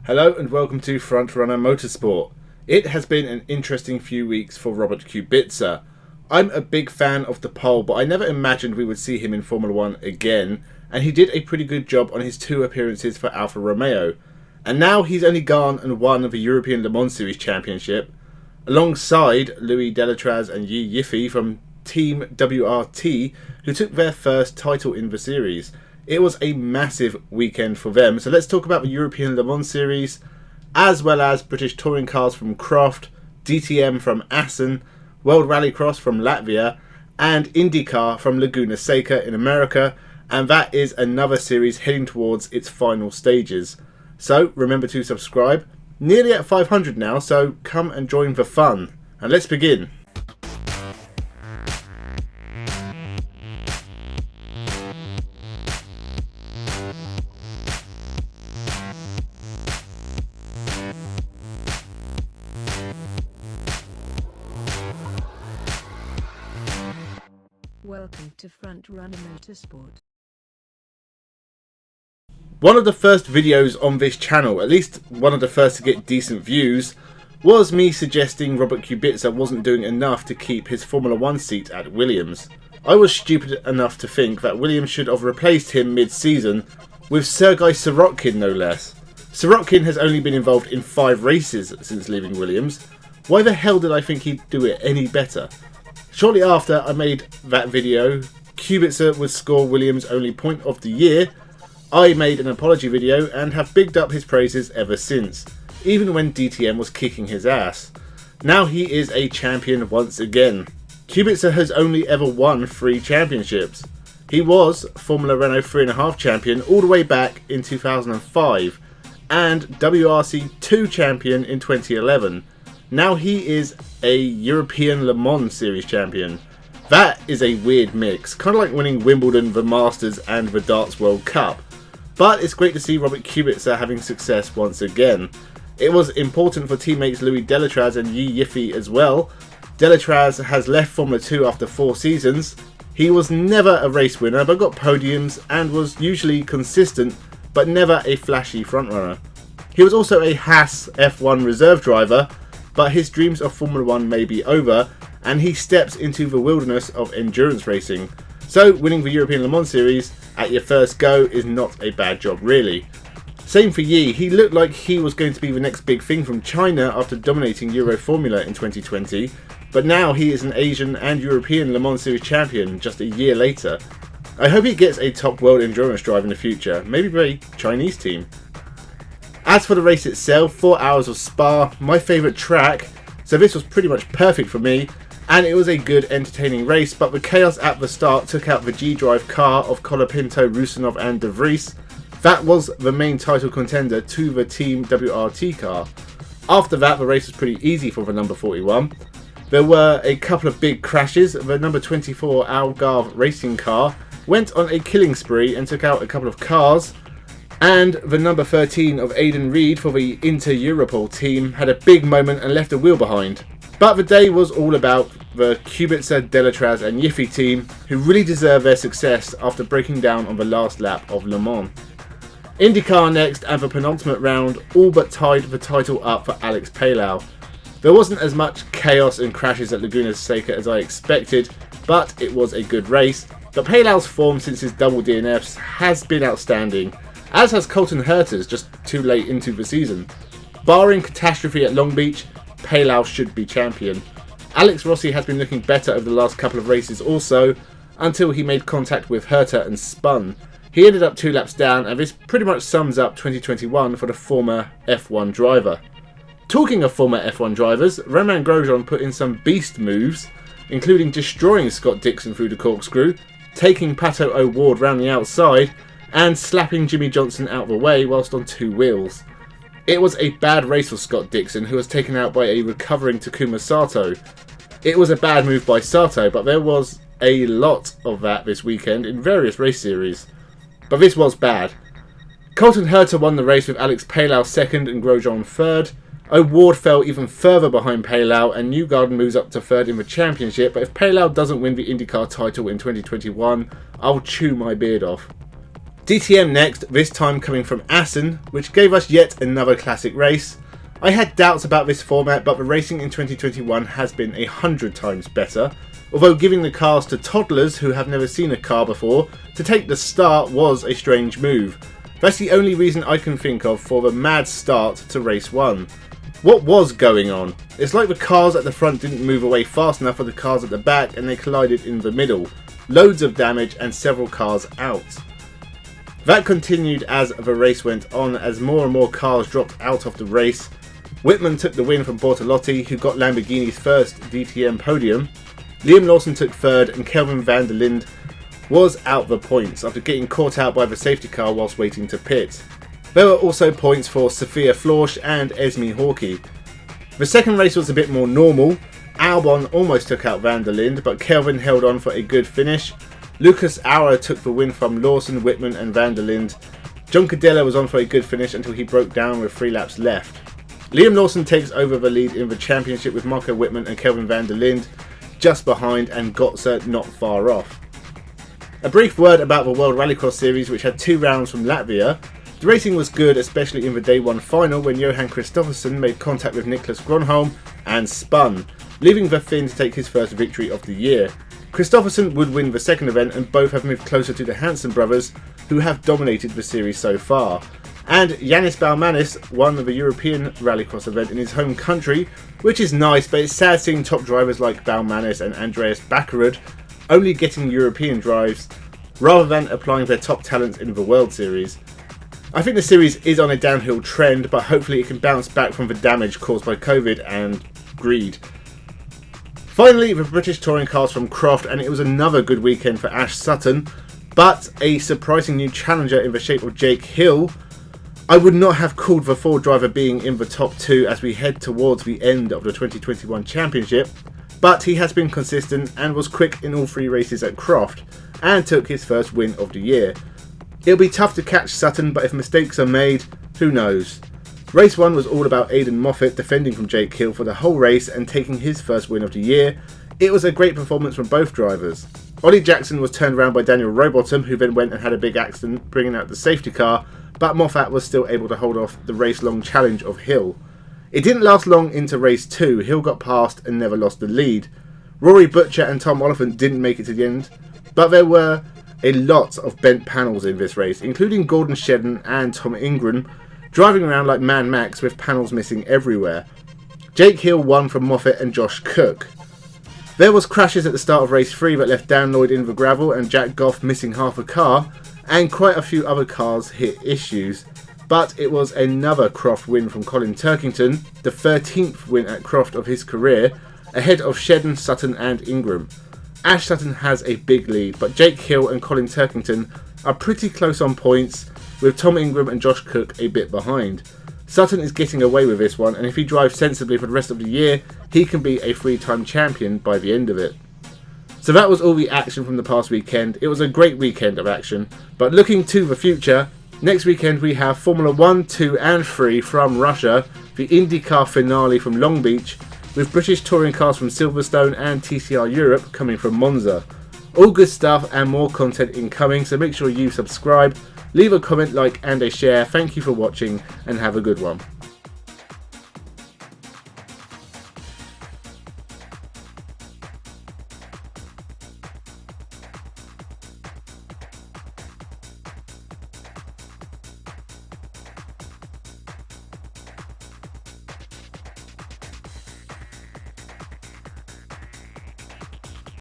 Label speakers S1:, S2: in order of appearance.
S1: Hello and welcome to Frontrunner Motorsport. It has been an interesting few weeks for Robert Kubica. I'm a big fan of the pole, but I never imagined we would see him in Formula 1 again, and he did a pretty good job on his two appearances for Alfa Romeo. And now he's only gone and won the European Le Mans Series Championship, alongside Louis Delatraz and Yi Yifei from Team WRT, who took their first title in the series. It was a massive weekend for them. So let's talk about the European Le Mans Series, as well as British touring cars from Croft, DTM from Assen, World Rallycross from Latvia, and IndyCar from Laguna Seca in America. And that is another series heading towards its final stages. So remember to subscribe. Nearly at 500 now, so come and join the fun. And let's begin.
S2: Welcome to Frontrunner Motorsport.
S1: One of the first videos on this channel, at least one of the first to get decent views, was me suggesting Robert Kubica wasn't doing enough to keep his Formula 1 seat at Williams. I was stupid enough to think that Williams should have replaced him mid-season with Sergei Sirotkin, no less. Sirotkin has only been involved in 5 races since leaving Williams. Why the hell did I think he'd do it any better? Shortly after I made that video, Kubica would score Williams' only point of the year. I made an apology video and have bigged up his praises ever since, even when DTM was kicking his ass. Now he is a champion once again. Kubica has only ever won 3 championships. He was Formula Renault 3.5 champion all the way back in 2005 and WRC 2 champion in 2011. Now he is a European Le Mans Series champion. That is a weird mix, kind of like winning Wimbledon, the Masters and the Darts World Cup. But it's great to see Robert Kubica having success once again. It was important for teammates Louis Delatraz and Yi Yifei as well. Delatraz has left Formula 2 after 4 seasons. He was never a race winner but got podiums and was usually consistent but never a flashy frontrunner. He was also a Haas F1 reserve driver, but his dreams of Formula 1 may be over and he steps into the wilderness of endurance racing. So winning the European Le Mans Series at your first go is not a bad job really. Same for Yi. He looked like he was going to be the next big thing from China after dominating Euro Formula in 2020, but now he is an Asian and European Le Mans Series champion just a year later. I hope he gets a top world endurance drive in the future, maybe by a Chinese team. As for the race itself, 4 hours of Spa, my favourite track, so this was pretty much perfect for me, and it was a good entertaining race, but the chaos at the start took out the G-Drive car of Colapinto, Rusinov and De Vries. That was the main title contender to the Team WRT car. After that, the race was pretty easy for the number 41. There were a couple of big crashes. The number 24 Algarve racing car went on a killing spree and took out a couple of cars. And the number 13 of Aidan Reed for the Inter-Europol team had a big moment and left a wheel behind. But the day was all about the Kubica, Delatraz and Yifei team, who really deserve their success after breaking down on the last lap of Le Mans. IndyCar next, and the penultimate round all but tied the title up for Alex Palou. There wasn't as much chaos and crashes at Laguna Seca as I expected, but it was a good race. But Palou's form since his double DNFs has been outstanding, as has Colton Herta's just too late into the season. Barring catastrophe at Long Beach, Palou should be champion. Alex Rossi has been looking better over the last couple of races also, until he made contact with Herta and spun. He ended up 2 laps down, and this pretty much sums up 2021 for the former F1 driver. Talking of former F1 drivers, Romain Grosjean put in some beast moves, including destroying Scott Dixon through the corkscrew, taking Pato O'Ward round the outside, and slapping Jimmy Johnson out of the way whilst on 2 wheels. It was a bad race for Scott Dixon, who was taken out by a recovering Takuma Sato. It was a bad move by Sato, but there was a lot of that this weekend in various race series. But this was bad. Colton Herta won the race with Alex Palou second and Grosjean third. O'Ward fell even further behind Palou, and Newgarden moves up to third in the championship, but if Palou doesn't win the IndyCar title in 2021, I'll chew my beard off. DTM next, this time coming from Assen, which gave us yet another classic race. I had doubts about this format, but the racing in 2021 has been 100 times better. Although giving the cars to toddlers who have never seen a car before to take the start was a strange move. That's the only reason I can think of for the mad start to race 1. What was going on? It's like the cars at the front didn't move away fast enough for the cars at the back and they collided in the middle. Loads of damage and several cars out. That continued as the race went on, as more and more cars dropped out of the race. Whitman took the win from Bortolotti, who got Lamborghini's first DTM podium. Liam Lawson took third, and Kelvin van der Linde was out the points after getting caught out by the safety car whilst waiting to pit. There were also points for Sophia Florsch and Esme Hawkey. The second race was a bit more normal. Albon almost took out van der Linde, but Kelvin held on for a good finish. Lucas Auer took the win from Lawson, Whitman and van der Linde. John Cadella was on for a good finish until he broke down with 3 laps left. Liam Lawson takes over the lead in the championship with Marco Whitman and Kelvin van der Linde just behind, and Gotze not far off. A brief word about the World Rallycross Series, which had 2 rounds from Latvia. The racing was good, especially in the day 1 final when Johan Kristoffersson made contact with Niklas Gronholm and spun, leaving the Finn to take his first victory of the year. Kristoffersson would win the second event, and both have moved closer to the Hansen brothers, who have dominated the series so far. And Yannis Baumanis won the European Rallycross event in his home country, which is nice, but it's sad seeing top drivers like Baumanis and Andreas Backerud only getting European drives rather than applying their top talents in the World Series. I think the series is on a downhill trend, but hopefully it can bounce back from the damage caused by COVID and greed. Finally, the British touring cars from Croft, and it was another good weekend for Ash Sutton, but a surprising new challenger in the shape of Jake Hill. I would not have called the Ford driver being in the top 2 as we head towards the end of the 2021 championship, but he has been consistent and was quick in all 3 races at Croft, and took his first win of the year. It'll be tough to catch Sutton, but if mistakes are made, who knows. Race 1 was all about Aidan Moffat defending from Jake Hill for the whole race and taking his first win of the year. It was a great performance from both drivers. Ollie Jackson was turned around by Daniel Rowbottom, who then went and had a big accident bringing out the safety car, but Moffat was still able to hold off the race-long challenge of Hill. It didn't last long into race 2, Hill got past and never lost the lead. Rory Butcher and Tom Oliphant didn't make it to the end, but there were a lot of bent panels in this race, including Gordon Shedden and Tom Ingram, driving around like Mad Max with panels missing everywhere. Jake Hill won from Moffat and Josh Cook. There was crashes at the start of race 3 that left Dan Lloyd in the gravel and Jack Goff missing half a car, and quite a few other cars hit issues. But it was another Croft win from Colin Turkington, the 13th win at Croft of his career, ahead of Shedden, Sutton and Ingram. Ash Sutton has a big lead, but Jake Hill and Colin Turkington are pretty close on points, with Tom Ingram and Josh Cook a bit behind. Sutton is getting away with this one, and if he drives sensibly for the rest of the year, he can be a 3-time champion by the end of it. So that was all the action from the past weekend. It was a great weekend of action, but looking to the future, next weekend we have Formula 1, 2 and 3 from Russia, the IndyCar finale from Long Beach, with British touring cars from Silverstone and TCR Europe coming from Monza. All good stuff and more content incoming, so make sure you subscribe, leave a comment, like and a share. Thank you for watching and have a good one.